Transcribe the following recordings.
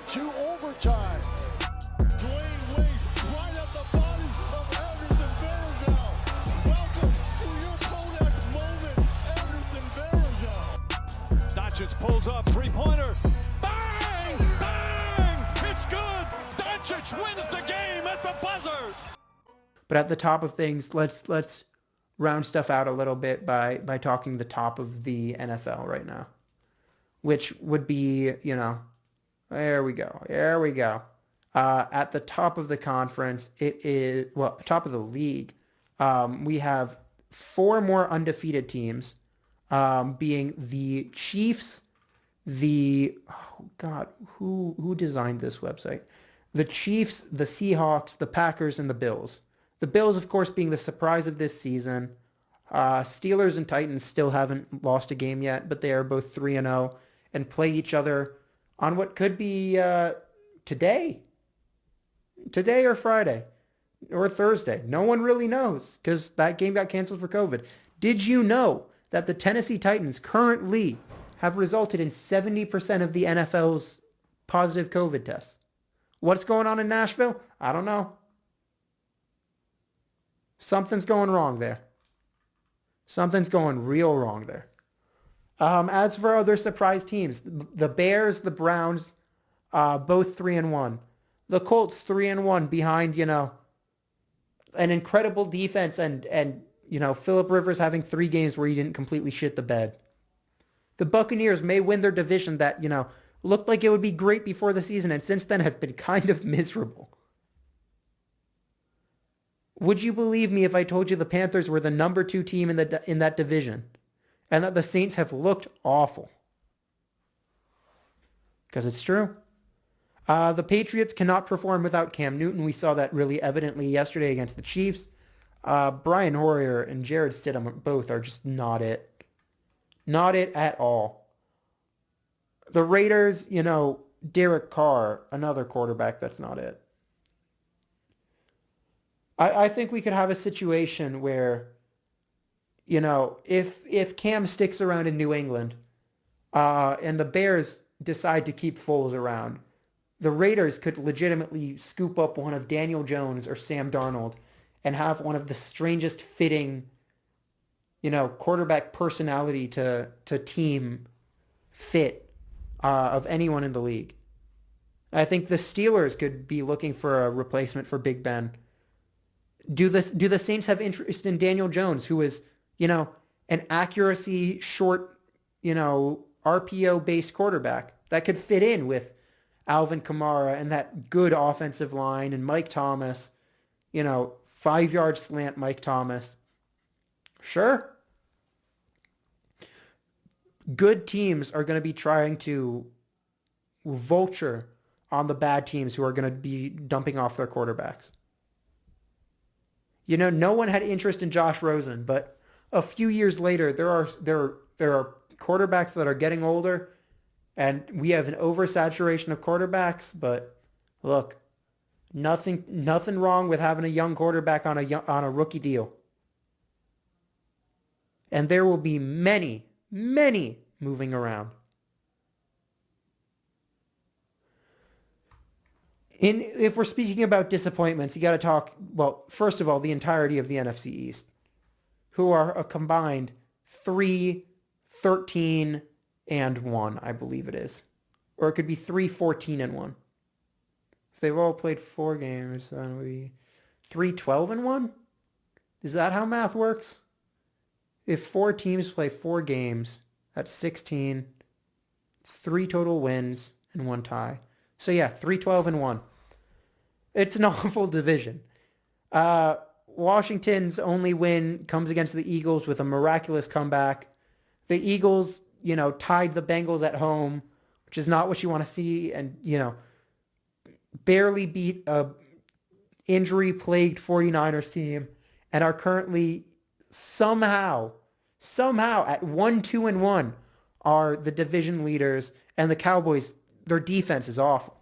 to overtime. Dwayne Wade right at the body of Anderson Varejao. Welcome to your Kodak moment, Anderson Varejao. Doncic pulls up, three-pointer. Bang! Bang! It's good! Doncic wins the game at the buzzer! But at the top of things, let's round stuff out a little bit by talking the top of the NFL right now, which would be, there we go. At the top of the conference, top of the league, we have four more undefeated teams, being the Chiefs, who designed this website? The Chiefs, the Seahawks, the Packers, and the Bills. The Bills, of course, being the surprise of this season. Steelers and Titans still haven't lost a game yet, but they are both 3-0 and play each other on what could be today or Friday or Thursday. No one really knows because that game got canceled for COVID. Did you know that the Tennessee Titans currently have resulted in 70% of the NFL's positive COVID tests? What's going on in Nashville? I don't know. Something's going wrong there. Something's going real wrong there. As for other surprise teams, the Bears, the Browns, both 3-1. The Colts 3-1 behind, an incredible defense and Phillip Rivers having 3 games where he didn't completely shit the bed. The Buccaneers may win their division that, looked like it would be great before the season and since then have been kind of miserable. Would you believe me if I told you the Panthers were the number 2 team in that division and that the Saints have looked awful? Because it's true. The Patriots cannot perform without Cam Newton. We saw that really evidently yesterday against the Chiefs. Brian Hoyer and Jared Stidham both are just not it. Not it at all. The Raiders, Derek Carr, another quarterback, that's not it. I think we could have a situation where, if Cam sticks around in New England and the Bears decide to keep Foles around, the Raiders could legitimately scoop up one of Daniel Jones or Sam Darnold and have one of the strangest fitting, quarterback personality to team fit of anyone in the league. I think the Steelers could be looking for a replacement for Big Ben. Do the Saints have interest in Daniel Jones, who is, an accuracy short, RPO-based quarterback that could fit in with Alvin Kamara and that good offensive line and Mike Thomas, 5-yard slant Mike Thomas? Sure. Good teams are going to be trying to vulture on the bad teams who are going to be dumping off their quarterbacks. No one had interest in Josh Rosen, but a few years later, there are quarterbacks that are getting older, and we have an oversaturation of quarterbacks. But look, nothing wrong with having a young quarterback on a rookie deal. And there will be many moving around. If we're speaking about disappointments, you got to talk, first of all, the entirety of the NFC East, who are a combined 3-13-1, I believe it is. Or it could be 3-14-1. If they've all played 4 games, then it would be 3-12-1? Is that how math works? If 4 teams play 4 games, that's 16. It's 3 total wins and 1 tie. So yeah, 3-12-1. It's an awful division. Washington's only win comes against the Eagles with a miraculous comeback. The Eagles, tied the Bengals at home, which is not what you want to see, and, barely beat a injury-plagued 49ers team and are currently somehow at 1-2-1 are the division leaders, and the Cowboys, their defense is awful.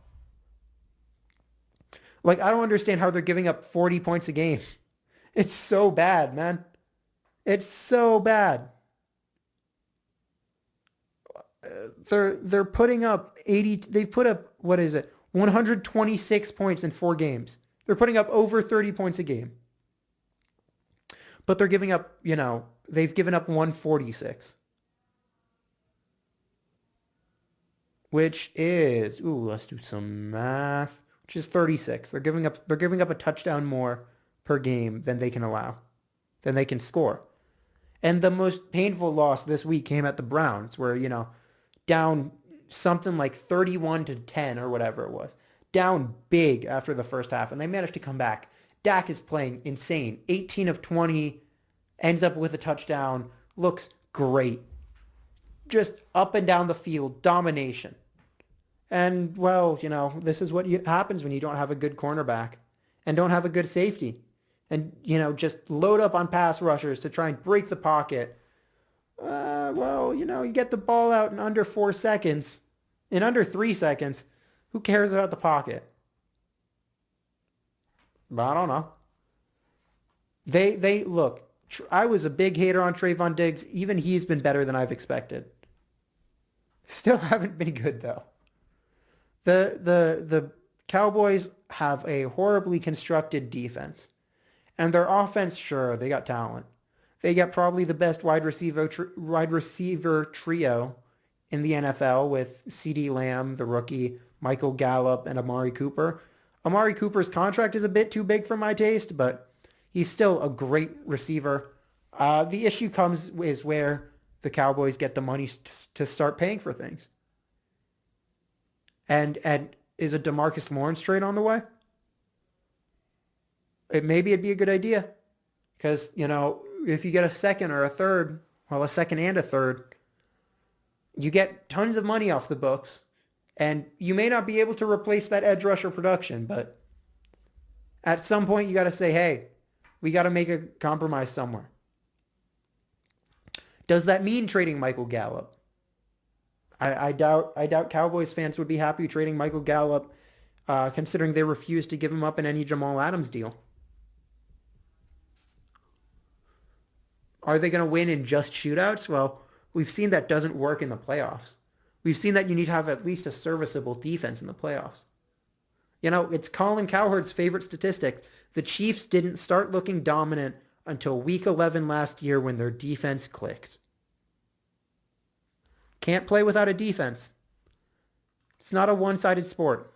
I don't understand how they're giving up 40 points a game. It's so bad, man. It's so bad. They're putting up 80. They've put up, what is it? 126 points in 4 games. They're putting up over 30 points a game. But they're giving up, they've given up 146. Which is, let's do some math, which is 36. They're giving up a touchdown more per game than they can allow, than they can score. And the most painful loss this week came at the Browns, where, down something like 31-10 or whatever it was. Down big after the first half, and they managed to come back. Dak is playing insane. 18 of 20, ends up with a touchdown, looks great. Just up and down the field, domination. And, well, this is what happens when you don't have a good cornerback and don't have a good safety. And, just load up on pass rushers to try and break the pocket. You get the ball out in under 4 seconds. In under 3 seconds. Who cares about the pocket? But I don't know. They look, I was a big hater on Trayvon Diggs. Even he's been better than I've expected. Still haven't been good, though. The Cowboys have a horribly constructed defense. And their offense, sure, they got talent. They got probably the best wide receiver trio in the NFL with CeeDee Lamb, the rookie, Michael Gallup, and Amari Cooper. Amari Cooper's contract is a bit too big for my taste, but he's still a great receiver. The issue is where the Cowboys get the money to start paying for things. And is a DeMarcus Lawrence trade on the way? Maybe it'd be a good idea. Because, if you get a second or a third, a second and a third, you get tons of money off the books. And you may not be able to replace that edge rusher production, but at some point you got to say, hey, we got to make a compromise somewhere. Does that mean trading Michael Gallup? I doubt Cowboys fans would be happy trading Michael Gallup, considering they refused to give him up in any Jamal Adams deal. Are they going to win in just shootouts? Well, we've seen that doesn't work in the playoffs. We've seen that you need to have at least a serviceable defense in the playoffs. It's Colin Cowherd's favorite statistic. The Chiefs didn't start looking dominant until week 11 last year when their defense clicked. Can't play without a defense. It's not a one-sided sport.